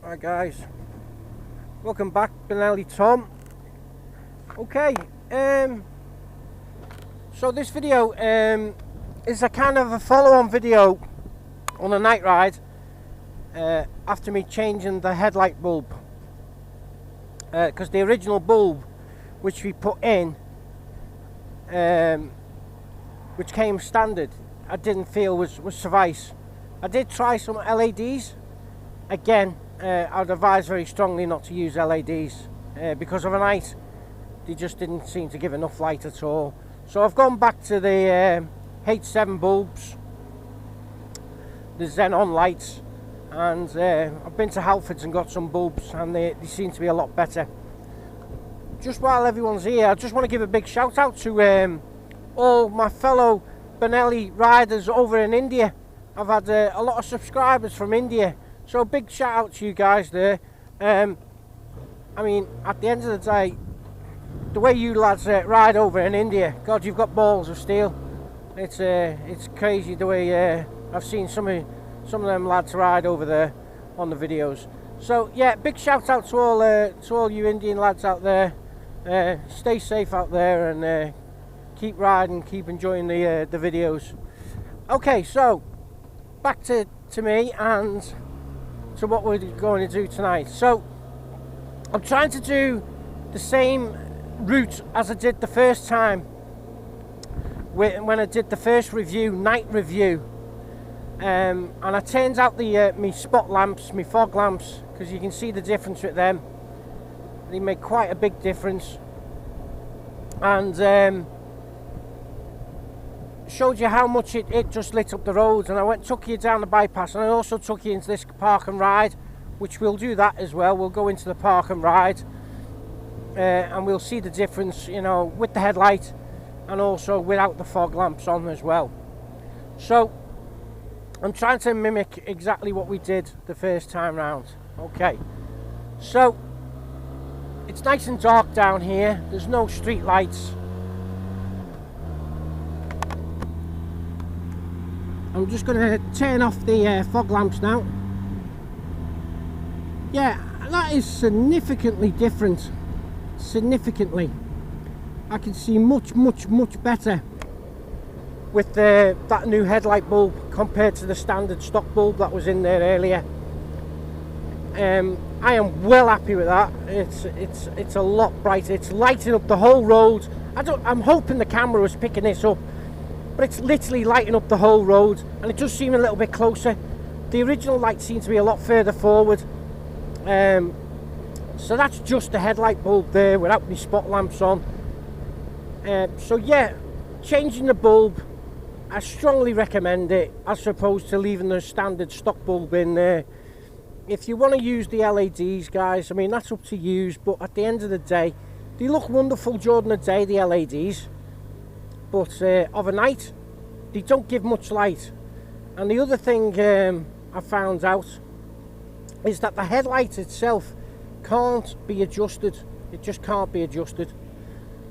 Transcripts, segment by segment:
Hi guys, welcome back, Benelli Tom. Okay, so this video is a kind of a follow-on video on a night ride after me changing the headlight bulb, because the original bulb which we put in, which came standard, I didn't feel was suffice. I did try some LEDs. Again, I'd advise very strongly not to use LEDs because of a night they just didn't seem to give enough light at all. So I've gone back to the H7 bulbs, the Xenon lights, and I've been to Halfords and got some bulbs, and they seem to be a lot better. Just while everyone's here, I just want to give a big shout out to all my fellow Benelli riders over in India. I've had a lot of subscribers from India, so a big shout out to you guys there. I mean, at the end of the day, the way you lads ride over in India, God, you've got balls of steel. It's crazy the way I've seen some of them lads ride over there on the videos. So yeah, big shout out to all you Indian lads out there. Stay safe out there and keep riding, keep enjoying the videos. Okay, so back to me and to what we're going to do tonight. So I'm trying to do the same route as I did the first time when I did the first review, night review, and I turned out the me spot lamps, me fog lamps, because you can see the difference with them. They make quite a big difference, and showed you how much it just lit up the roads. And I took you down the bypass, and I also took you into this park and ride, which we'll do that as well. We'll go into the park and ride, and we'll see the difference, you know, with the headlight and also without the fog lamps on as well. So I'm trying to mimic exactly what we did the first time round. Okay, so it's nice and dark down here. There's no street lights. I'm just going to turn off the fog lamps now. Yeah, that is significantly different. Significantly. I can see much better with that new headlight bulb compared to the standard stock bulb that was in there earlier. I am well happy with that. It's a lot brighter. It's lighting up the whole road. I'm hoping the camera was picking this up, but it's literally lighting up the whole road, and it does seem a little bit closer. The original light seems to be a lot further forward, so that's just the headlight bulb there without the spot lamps on. So yeah, changing the bulb, I strongly recommend it, as opposed to leaving the standard stock bulb in there. If you want to use the LEDs, guys, I mean, that's up to you, but at the end of the day, they look wonderful during the day, the LEDs, but of a night they don't give much light. And the other thing I found out is that the headlight itself can't be adjusted. It just can't be adjusted.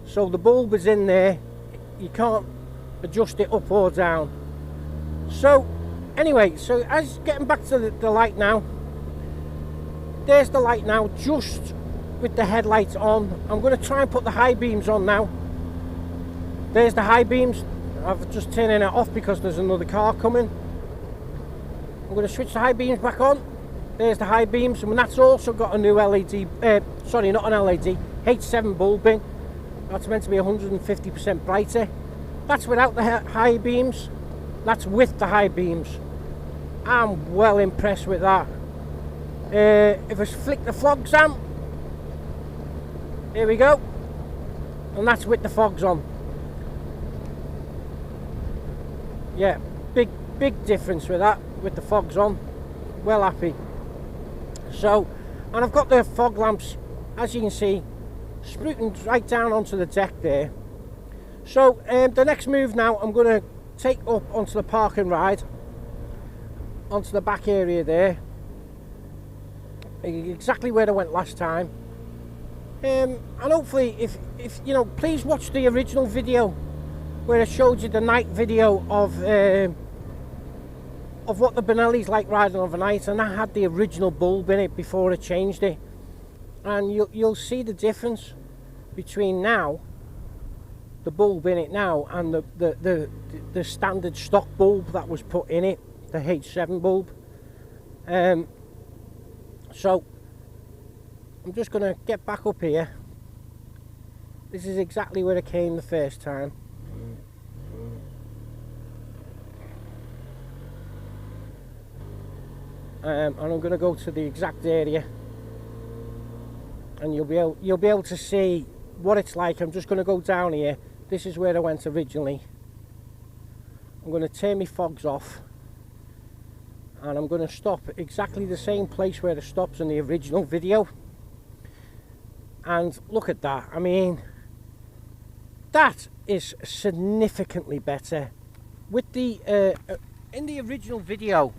So the bulb is in there, you can't adjust it up or down. So anyway, so as getting back to the light now, there's the light now, just with the headlights on. I'm going to try and put the high beams on now. There's the high beams. I've just turning it off because there's another car coming. I'm going to switch the high beams back on. There's the high beams, and that's also got a new LED, sorry, not an LED, H7 bulb in. That's meant to be 150% brighter. That's without the high beams. That's with the high beams. I'm well impressed with that. If I flick the fogs on, here we go, and that's with the fogs on. Yeah, big difference with that, with the fogs on. Well happy. So, and I've got the fog lamps, as you can see, spruiking right down onto the deck there. So the next move now, I'm going to take up onto the park and ride, onto the back area there, exactly where I went last time. And hopefully, if you know, please watch the original video where I showed you the night video of of what the Benelli's like riding overnight, and I had the original bulb in it before I changed it, and you'll see the difference between now, the bulb in it now, and the standard stock bulb that was put in it, the H7 bulb. So I'm just going to get back up here. This is exactly where I came the first time. And I'm going to go to the exact area, and you'll be able to see what it's like. I'm just going to go down here. This is where I went originally. I'm going to turn my fogs off, and I'm going to stop exactly the same place where it stops in the original video. And look at that. I mean, that is significantly better. With the in the original video,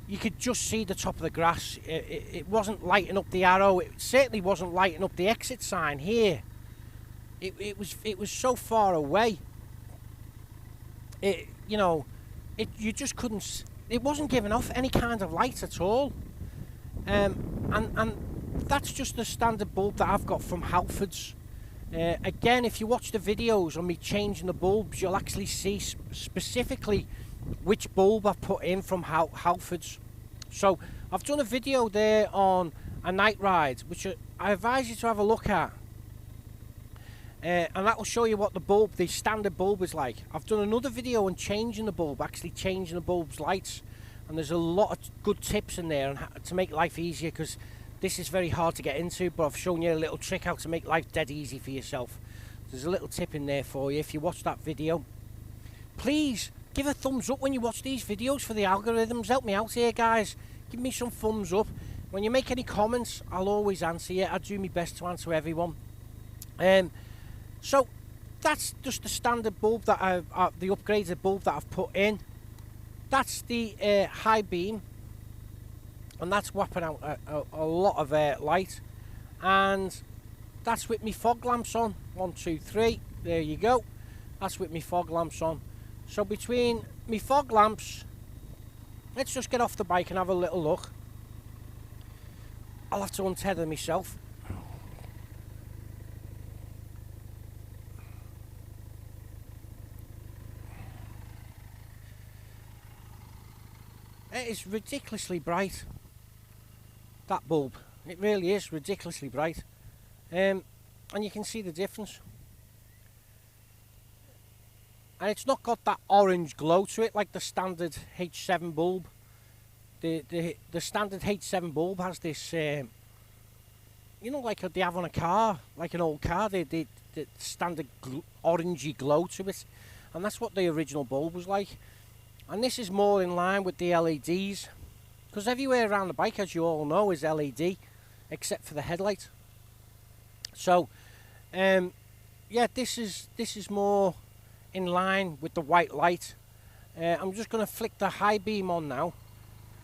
you could just see the top of the grass. It wasn't lighting up the arrow. It certainly wasn't lighting up the exit sign here. It was so far away. You just couldn't. It wasn't giving off any kind of light at all. And that's just the standard bulb that I've got from Halfords. Again, if you watch the videos on me changing the bulbs, you'll actually see specifically which bulb I've put in from Halfords. So I've done a video there on a night ride, which I advise you to have a look at, and that will show you what the standard bulb is like. I've done another video on changing the bulb, actually changing the bulb's lights, and there's a lot of good tips in there on how to make life easier, because this is very hard to get into, but I've shown you a little trick how to make life dead easy for yourself. There's a little tip in there for you if you watch that video. Please give a thumbs up when you watch these videos for the algorithms. Help me out here, guys. Give me some thumbs up. When you make any comments, I'll always answer you. I do my best to answer everyone. So that's just the standard bulb that the upgraded bulb that I've put in. That's the high beam, and that's whapping out a lot of light. And that's with me fog lamps on. 1, 2, 3. There you go. That's with me fog lamps on. So between me fog lamps, let's just get off the bike and have a little look. I'll have to untether myself. It is ridiculously bright, that bulb. It really is ridiculously bright. And you can see the difference. And it's not got that orange glow to it like the standard H7 bulb. The standard H7 bulb has this, like they have on a car, like an old car, the standard orangey glow to it. And that's what the original bulb was like. And this is more in line with the LEDs, because everywhere around the bike, as you all know, is LED, except for the headlight. So, yeah, this is more in line with the white light. I'm just going to flick the high beam on now,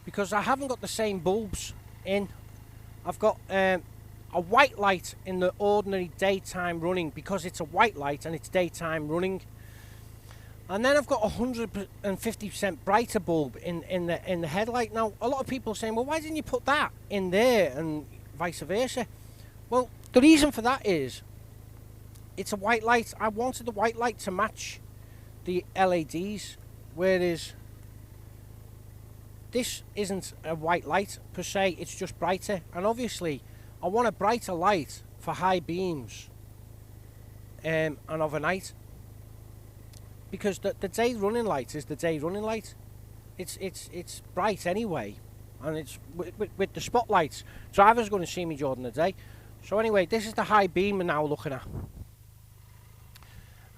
because I haven't got the same bulbs in. I've got a white light in the ordinary daytime running, because it's a white light and it's daytime running. And then I've got 150% brighter bulb in the headlight. Now, a lot of people are saying, well, why didn't you put that in there, and vice versa? Well, the reason for that is it's a white light. I wanted the white light to match the LEDs, whereas this isn't a white light per se, it's just brighter. And obviously I want a brighter light for high beams and overnight, because the day running light is the day running light. It's bright anyway, and it's with the spotlights. Drivers are going to see me during the day. So anyway, this is the high beam we're now looking at,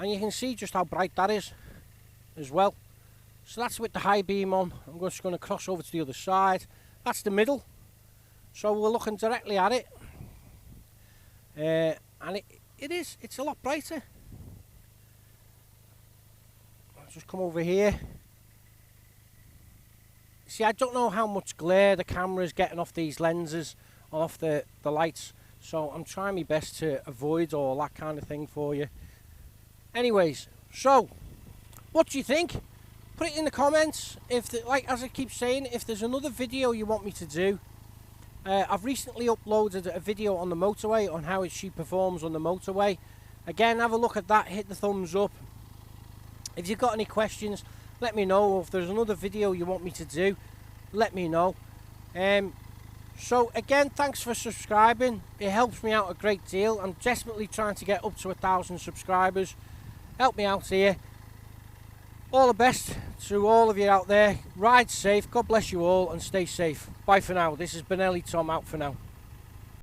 and you can see just how bright that is as well. So that's with the high beam on. I'm just going to cross over to the other side. That's the middle, so we're looking directly at it, and it's a lot brighter. Just come over here. See, I don't know how much glare the camera is getting off these lenses, off the lights, so I'm trying my best to avoid all that kind of thing for you. Anyways, so What do you think? Put it in the comments. Like as I keep saying, if there's another video you want me to do. I've recently uploaded a video on the motorway on how she performs on the motorway. Again, have a look at that, hit the thumbs up. If you've got any questions, let me know. Or if there's another video you want me to do, let me know. So again, thanks for subscribing. It helps me out a great deal. I'm desperately trying to get up to 1,000 subscribers. Help me out here. All the best to all of you out there. Ride safe, God bless you all, and stay safe. Bye for now. This is Benelli Tom out for now.